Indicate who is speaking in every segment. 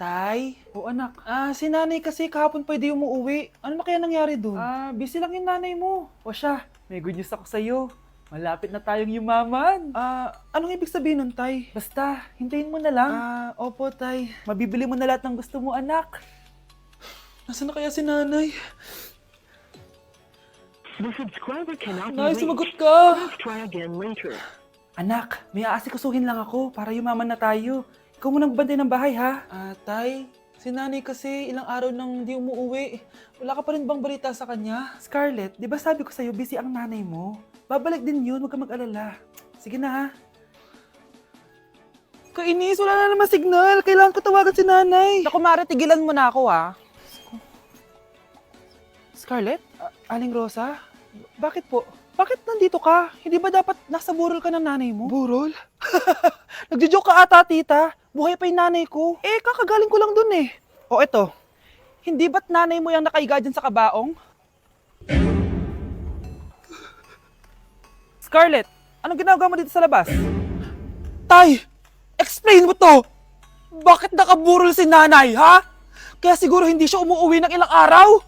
Speaker 1: Tay? O anak, si nanay kasi kahapon pwede umuwi. Ano na kaya nangyari doon? Busy lang yung nanay mo. O siya, may good news ako sa'yo. Malapit na tayong yumaman. Anong ibig sabihin nun, Tay? Basta, hintayin mo na lang. Opo, Tay. Mabibili mo na lahat ng gusto mo, anak. Nasaan na kaya si nanay?
Speaker 2: The subscriber cannot be
Speaker 1: Nay,
Speaker 2: reached.
Speaker 1: sumagot ka!
Speaker 2: Please try again later.
Speaker 1: Anak, may aasikasuhin lang ako para yumaman na tayo. Ikaw muna magbantay ng bahay, ha? Tay, si nanay kasi ilang araw nang di umuwi. Wala ka pa rin bang balita sa kanya? Scarlett, di ba sabi ko sa'yo busy ang nanay mo? Babalik din yun, huwag ka mag-alala. Sige na, ha? Kainis, wala na naman signal. Kailangan ko tawagan si nanay. Naku, Mare, tigilan mo na ako, ha? Scarlett? Aling Rosa? Bakit po? Bakit nandito ka? Hindi ba dapat nasa burol ka ng nanay mo? Burol? Nagjo-joke ka ata, tita. Buhay pa yung nanay ko. Kakagaling ko lang dun eh. O eto, hindi ba't nanay mo yung nakaiga dyan sa kabaong? Scarlett, anong ginagawa mo dito sa labas? Tay, explain mo to! Bakit nakaburol si nanay, ha? Kaya siguro hindi siya umuwi ng ilang araw?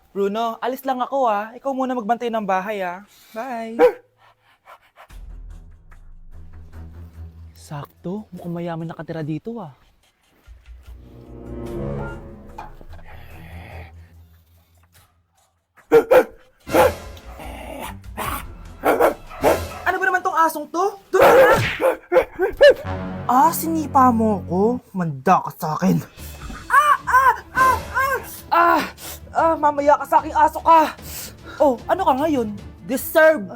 Speaker 1: Bruno, alis lang ako ah. Ikaw muna magbantay ng bahay ah. Bye. Sakto, mukhang mayaman nakatira dito ah. Ano ba naman tong asong to? Doon ka na! Sinipa mo ko? Manda ka sa akin. Mamaya ka sa aking aso ka! Oh, ano ka ngayon? Deserve!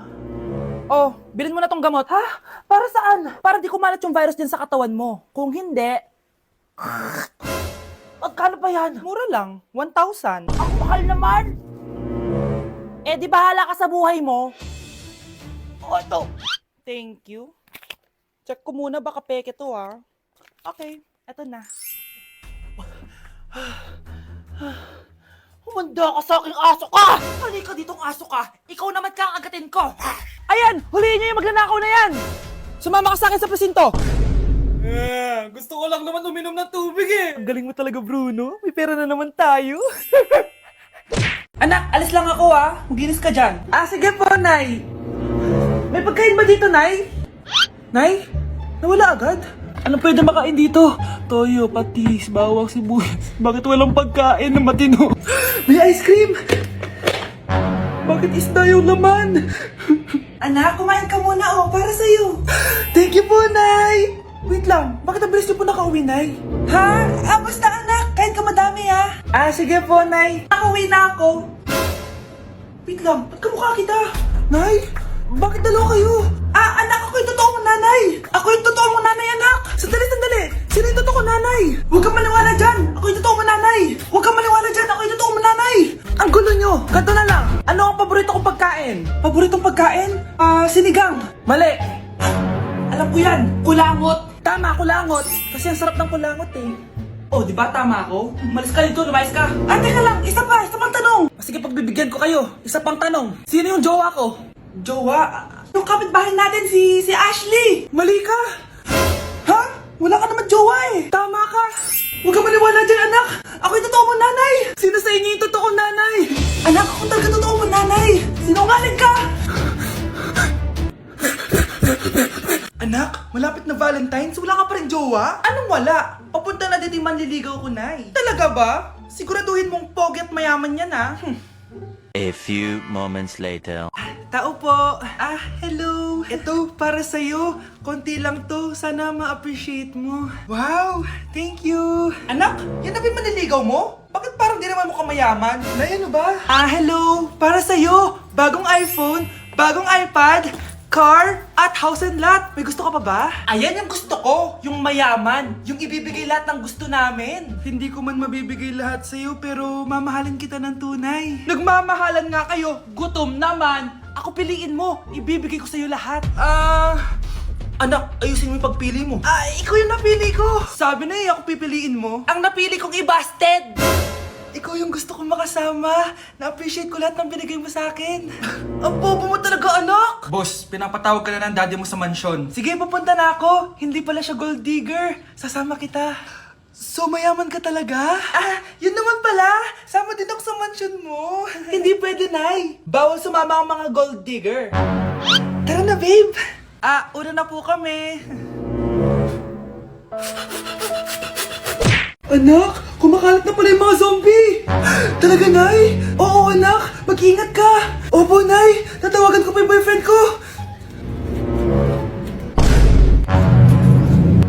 Speaker 1: Oh, bilhin mo na tong gamot. Ha? Para saan? Para di kumalat yung virus din sa katawan mo. Kung hindi... Magkano ba yan? Mura lang. 1,000. Ang mahal naman! Di bahala ka sa buhay mo. Ito. Thank you. Check ko muna, baka peke to ah. Okay, eto na. Humanda ka sa aking aso ka! Halika ditong aso ka! Ikaw naman kakagatin ko! Ayan! Huliin niyo yung magnanakaw na yan! Sumama ka sa akin sa presinto! Gusto ko lang naman uminom ng tubig eh! Ang galing mo talaga, Bruno. May pera na naman tayo. Anak, alis lang ako ah. Maginis ka dyan. Sige po, Nay. May pagkain ba dito, Nay? Nay? Nawala agad? Ano pwede makain dito? Toyo, patis, bawang, sibuyas. Bakit walang pagkain na matino? May ice cream! Bakit isda yung laman? Anak, kumain ka muna para sa'yo. Thank you po, Nay! Wait lang, bakit ang bilis niyo po nakauwi, Nay? Ha? Basta anak, kain ka madami sige po, Nay. Nakauwi na ako. Wait lang, ba't kamukha kita? Nay, bakit dalawa kayo? Anak, ako yung totoo mong nanay! Ako yung totoo mong nanay, anak! Sandali! Sino yung totoo mong nanay? Huwag kang maniwala dyan! Ako yung totoo mong nanay! Huwag kang maniwala dyan! Ako yung totoo mong nanay! Ang gulo nyo! Ganto na lang! Ano ang paborito kong pagkain? Paboritong pagkain? Sinigang! Mali! Alam ko yan! Kulangot! Tama, kulangot! Kasi ang sarap ng kulangot eh. Oh, di ba tama ako? Malis ka dito, lumayas ka! Teka lang! Isa pang tanong! Sige, pagbibigyan ko kayo. Isa pang tanong. Sino yung jowa ko? Jowa? Yung kapitbahay natin, si Ashley! Mali ka! Ha? Wala ka naman jowa eh! Tama ka! Huwag ka maniwala dyan, anak! Ako yung totoo mong nanay! Sino sa inyo yung totoong nanay? Anak, ako talaga totoo mong nanay! Sinungaling ka! Anak, malapit na Valentine's, wala ka pa rin jowa? Anong wala? Papunta na dito yung manliligaw ko, Nay. Talaga ba? Siguraduhin mong pogi at mayaman yan, ha?
Speaker 3: A few moments later.
Speaker 1: Tao po. Hello. Ito, para sa'yo. Konti lang to. Sana ma-appreciate mo. Wow, thank you. Anak, yan na ba yung manliligaw mo? Bakit parang di naman mukhang mayaman? Nay, ano ba? Hello. Para sa'yo. Bagong iPhone, bagong iPad, car, at house and lot. May gusto ka pa ba? Ayan yung gusto ko. Yung mayaman. Yung ibibigay lahat ng gusto namin. Hindi ko man mabibigay lahat sa'yo, pero mamahalin kita ng tunay. Nagmamahalan nga kayo. Gutom naman. Ako piliin mo. Ibibigay ko sa'yo lahat. Anak, ayusin mo yung pagpili mo. Ikaw yung napili ko. Sabi na ako pipiliin mo. Ang napili kong i-busted. ikaw yung gusto kong makasama. Na-appreciate ko lahat ng binigay mo sa akin. Ang bobo mo talaga, anak! Boss, pinapatawag ka na ng daddy mo sa mansyon. Sige, papunta na ako. Hindi pala siya gold digger. Sasama kita. So, mayaman ka talaga? Yun naman pala. Sama din ako sa mansyon mo. Hindi pwede, Nay. Bawal sumama ang mga gold digger. Tara na, babe. Una na po kami. Anak, kumakalat na pala yung mga zombie! Talaga, Nay? Oo, anak! Mag-ingat ka! Opo, Nay! Tatawagan ko pa yung boyfriend ko!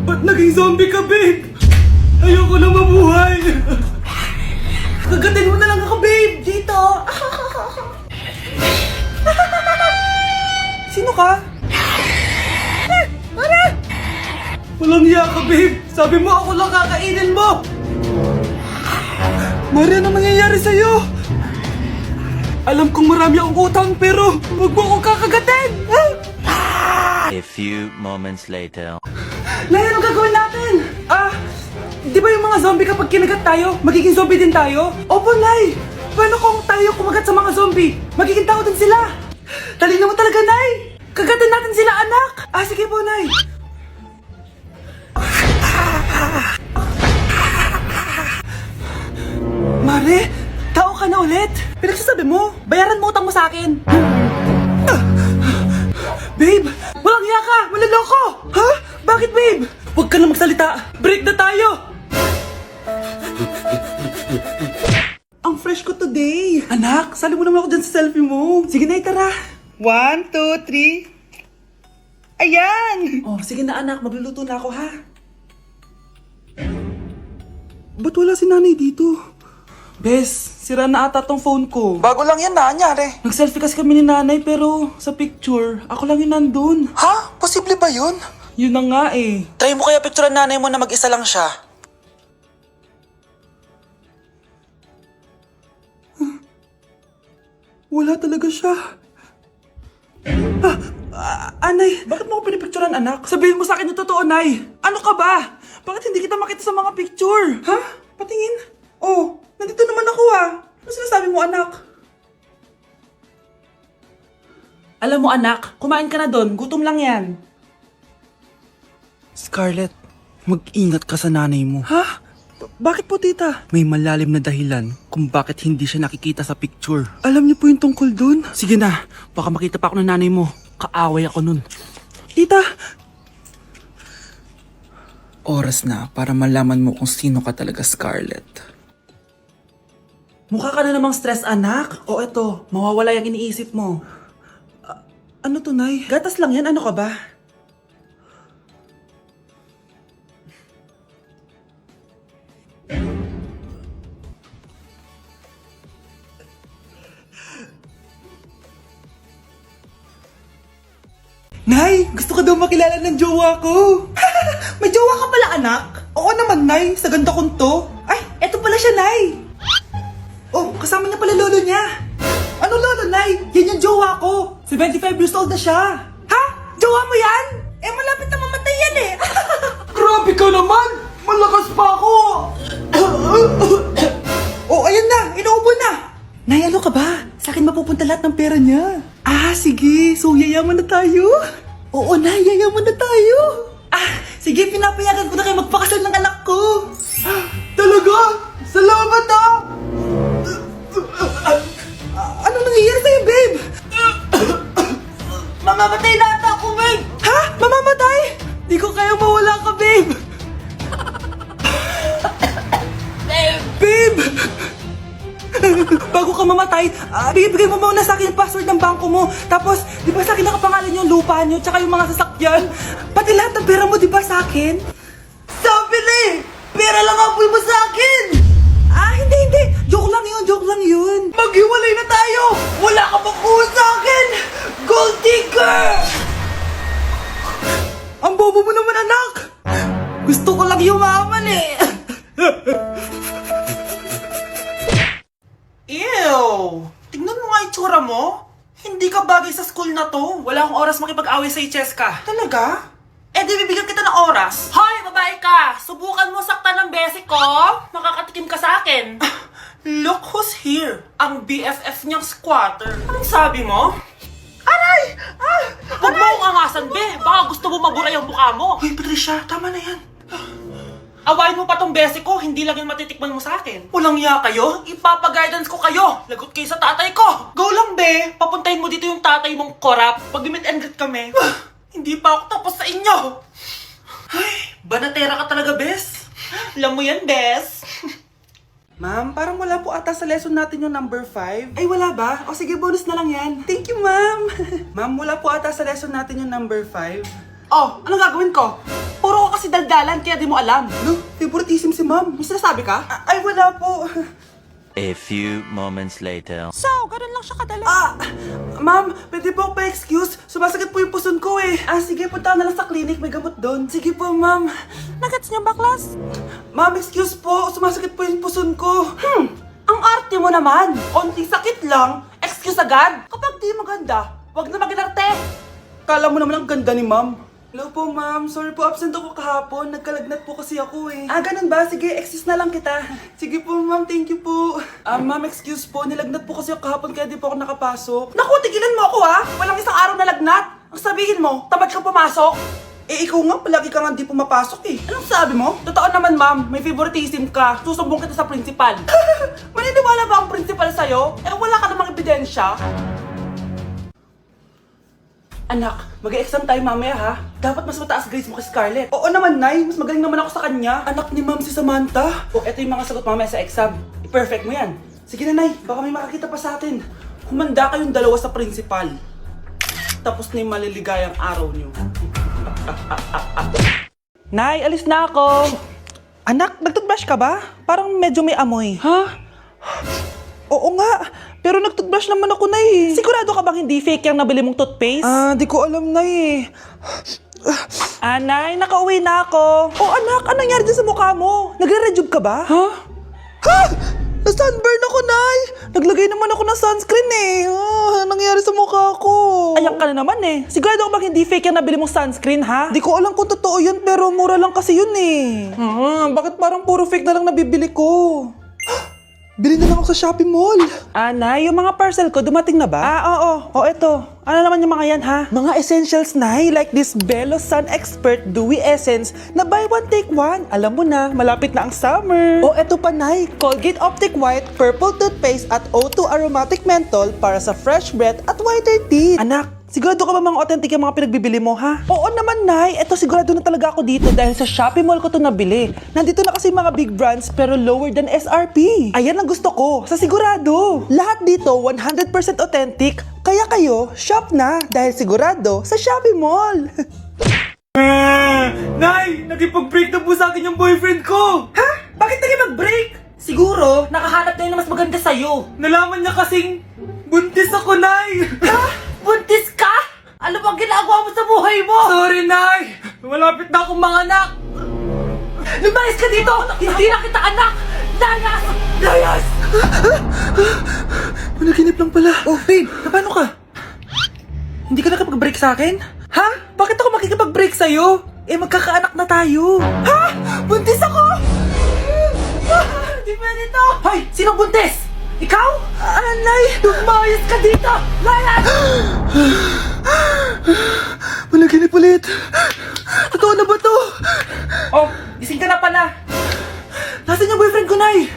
Speaker 1: Ba't naging zombie ka, babe? Ayoko na mabuhay! Kagatin mo na lang ako, babe! Dito! Sino ka? Walang hiya ka, babe! Sabi mo ako lang kakainin mo! Mari, ano nangyayari sa'yo? Alam kong marami akong utang pero huwag mo akong kakagatin!
Speaker 3: A few moments later.
Speaker 1: Nay, ano gagawin natin? Di ba yung mga zombie kapag kinagat tayo, magiging zombie din tayo? Opo, Nay! Paano kung tayo kumagat sa mga zombie? Magiging tao din sila! Talino mo talaga, Nay! Kagatin natin sila, anak! Sige po, Nay! Mare, tao ka na ulit? Pinagsasabi mo, bayaran mo utang mo sa akin. Babe, walang hiya ka! Maloloko! Ha? Bakit, babe? Huwag ka na magsalita! Break na tayo! Ang fresh ko today! Anak, sali mo naman ako dyan sa selfie mo. Sige na, tara. 1, 2, 3. Ayan! Oh, sige na, anak. Magluluto na ako, ha? Ba't wala si nanay dito? Bes, sira na ata tong phone ko. Bago lang yan, nangyari. Nag-selfie kasi kami ni nanay pero sa picture, ako lang yung nandun. Ha? Posible ba yun? Yun na nga eh. Try mo kaya picturean nanay mo na mag-isa lang siya. Wala talaga siya. Anay, bakit mo ako pinipicturean, anak? Sabihin mo sa akin yung totoo, Nay. Ano ka ba? Bakit hindi kita makita sa mga picture? Ha? Patingin? Oh, nandito naman ako Ano sinasabi mo, anak? Alam mo, anak, kumain ka na doon. Gutom lang yan. Scarlett, mag-ingat ka sa nanay mo. Ha? Bakit po, tita? May malalim na dahilan kung bakit hindi siya nakikita sa picture. Alam niyo po yung tungkol dun? Sige na, baka makita pa ako ng nanay mo. Kaaway ako nun. Tita! Oras na para malaman mo kung sino ka talaga, Scarlett. Mukha ka na namang stress, anak. O eto, mawawala yung iniisip mo. Ano to, Nay? Gatas lang yan, ano ka ba? Nay, gusto ka daw makilala ng jowa ko. May jowa ka pala, anak? Oo naman, Nay. Sa ganda kong to. Ay, eto pala siya, Nay. Oh, kasama niya pala lolo niya. Ano lolo, Nay? Yan yung jowa ko. 75 years old na siya. Ha? Jowa mo yan? Malapit na mamatay yan eh. Grabe ka naman. Malakas pa ako. Oh, ayan na. Inuubo na. Nay, ano ka ba? Sa akin mapupunta lahat ng pera niya. Sige. So, yayaman na tayo? Oo, Nay. Yayaman na tayo. Sige. Pinapayagan ko na kayo magpakasal ng anak ko. Talaga? Salamat, Ano nangyayari sa'yo, babe? Mamamatay na ata ako, babe. Ha? Mamamatay? Di ko kaya mawala ka, babe. Babe! Bago ka mamatay, bigay mo muna sa akin yung password ng bangko mo. Tapos, di ba sa akin nakapangalan yung lupa nyo, tsaka yung mga sasakyan? Pati lahat ng pera mo, di ba sa akin? Sabi na eh! Pera lang ang mo sa akin! Hindi. Joke lang yun. Maghiwalay na tayo! Wala ka makuha sa akin! Gold digger! Ang bobo mo naman, anak! Gusto ko lang yumaman eh! Ew! Tingnan mo nga itsura mo. Hindi ka bagay sa school na to. Wala akong oras makipag-away sa Cheska. Talaga? Di bibigyan kita ng oras. Hoy, babae ka! Subukan mo saktan ng basic ko. Makakatikim ka sa akin. Look who's here! Ang BFF niyang squatter. Anong sabi mo? Aray! Huwag mo akong angasan, be! Baka gusto mo mabura yung mukha mo! Hoy, Patricia, tama na yan. Awayin mo pa tong besi ko, hindi lang yung matitikman mo sa akin. Walang iya kayo, ipapag-guidance ko kayo. Lagot kayo sa tatay ko. Go lang, be. Papuntahin mo dito yung tatay mong korap. Pag-meet and greet kami. Hindi pa ako tapos sa inyo. Ay, banatera ka talaga, bes. Alam mo yan, bes. Ma'am, parang wala po ata sa lesson natin yung number 5. Ay, wala ba? O sige, bonus na lang yan. Thank you, ma'am. Ma'am, wala po ata sa lesson natin yung number 5. Oh, anong gagawin ko? Puro ko kasi daldalan, kaya di mo alam. No, favoritism si ma'am. May sinasabi ka? Ay, wala po.
Speaker 3: A few moments later.
Speaker 1: So, ganun lang siya kadali. Ma'am, pwede po pa-excuse. Sumasakit po yung puson ko eh. Sige, punta na lang sa clinic. May gamot doon. Sige po, ma'am. Nagets niyo ba, class? Ma'am, excuse po. Sumasakit po yung puson ko. Ang arte mo naman. Onting sakit lang. Excuse agad. Kapag di maganda, wag na mag-inarte. Kala mo naman ang ganda ni ma'am. Hello po, ma'am. Sorry po, absent ako kahapon. Nagkalagnat po kasi ako eh. Ganun ba? Sige, excuse na lang kita. Sige po, ma'am. Thank you po. Ma'am, excuse po. Nilagnat po kasi ako kahapon kaya di po ako nakapasok. Naku, tigilan mo ako ha! Walang isang araw na lagnat. Ang sabihin mo, tamad ka pumasok. Ikaw nga, palagi ka nga di pumapasok eh. Anong sabi mo? Totoo naman, ma'am. May favoritism ka. Susumbong kita sa principal. Maniniwala ba ang principal sa'yo? Wala ka namang ebidensya. Anak, mag-e-exam tayo mamaya ha. Dapat mas mataas grades mo kay Scarlett. Oo naman, Nay. Mas magaling naman ako sa kanya. Anak ni ma'am si Samantha. Eto yung mga sagot mamaya sa exam. I-perfect mo yan. Sige na, Nay. Baka may makakita pa sa atin. Humanda kayong dalawa sa principal. Tapos na yung maliligayang araw niyo. Nay, alis na ako. Anak, nag-toothbrush ka ba? Parang medyo may amoy. Ha? Oo nga. Pero nag-toothbrush naman ako, Nay. Sigurado ka bang hindi fake yung nabili mong toothpaste? Di ko alam, Nay. Nay, nakauwi na ako. Anak, anong nangyari dyan sa mukha mo? Nagre-rejuve ka ba? Ha? Na-sunburn ako, Nay. Naglagay naman ako ng sunscreen eh. Anong nangyari sa mukha ko? Ayan ka na naman eh. Sigurado ka bang hindi fake yung nabili mong sunscreen, ha? Di ko alam kung totoo yun, pero mura lang kasi yun eh. Bakit parang puro fake na lang nabibili ko? Bili na lang ako sa Shopee Mall. Nay, yung mga parcel ko, dumating na ba? Oo. Eto. Ano naman yung mga yan, ha? Mga essentials, Nay. Like this Belo Sun Expert Dewy Essence na buy one, take one. Alam mo na, malapit na ang summer. Eto pa, Nay. Colgate Optic White Purple Toothpaste at O2 Aromatic Menthol para sa fresh breath at whiter teeth. Anak, sigurado ka ba mga authentic yung mga pinagbibili mo, ha? Oo naman, Nay. Eto, sigurado na talaga ako dito dahil sa Shopee Mall ko to nabili. Nandito na kasi mga big brands pero lower than SRP. Ayan ang gusto ko, sa sigurado. Lahat dito 100% authentic, kaya kayo, shop na dahil sigurado sa Shopee Mall. Nay, nakipag-break na po sa akin yung boyfriend ko. Ha? Bakit nakipag-break? Siguro, nakahanap na yun na mas maganda sa'yo. Nalaman niya kasing buntis ako, Nay. Ha? Buntis ka? Ano bang ginagawa mo sa buhay mo? Sorry, Nay. Malapit na akong manganak. Lumayas ka dito! Hindi na kita anak! Layas! Layas! Panaginip lang pala. Babe, paano ka? Hindi ka nakapag-break sa akin? Ha? Bakit ako makikipag-break sa'yo? Magkakaanak na tayo. Ha? Buntis ako? Di pwede to! Hoy! Sinong buntis? Ikaw? Nay! Lumayas ka dito! Layas! Panaginip ulit. Totoo na ba to? Gising ka na pala. Nasaan yung boyfriend ko, Nay?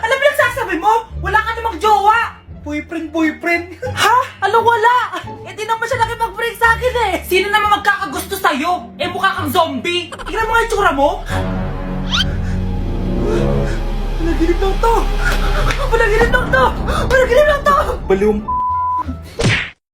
Speaker 1: Alam mo yung sasabi mo? Wala ka namang jowa. Boyfriend? Ha? Alam wala. Di naman siya nakipag-break sa akin eh. Sino naman magkakagusto sa'yo? Mukha kang zombie. Tignan mo nga yung tsura mo. Panaginip lang to. Baliw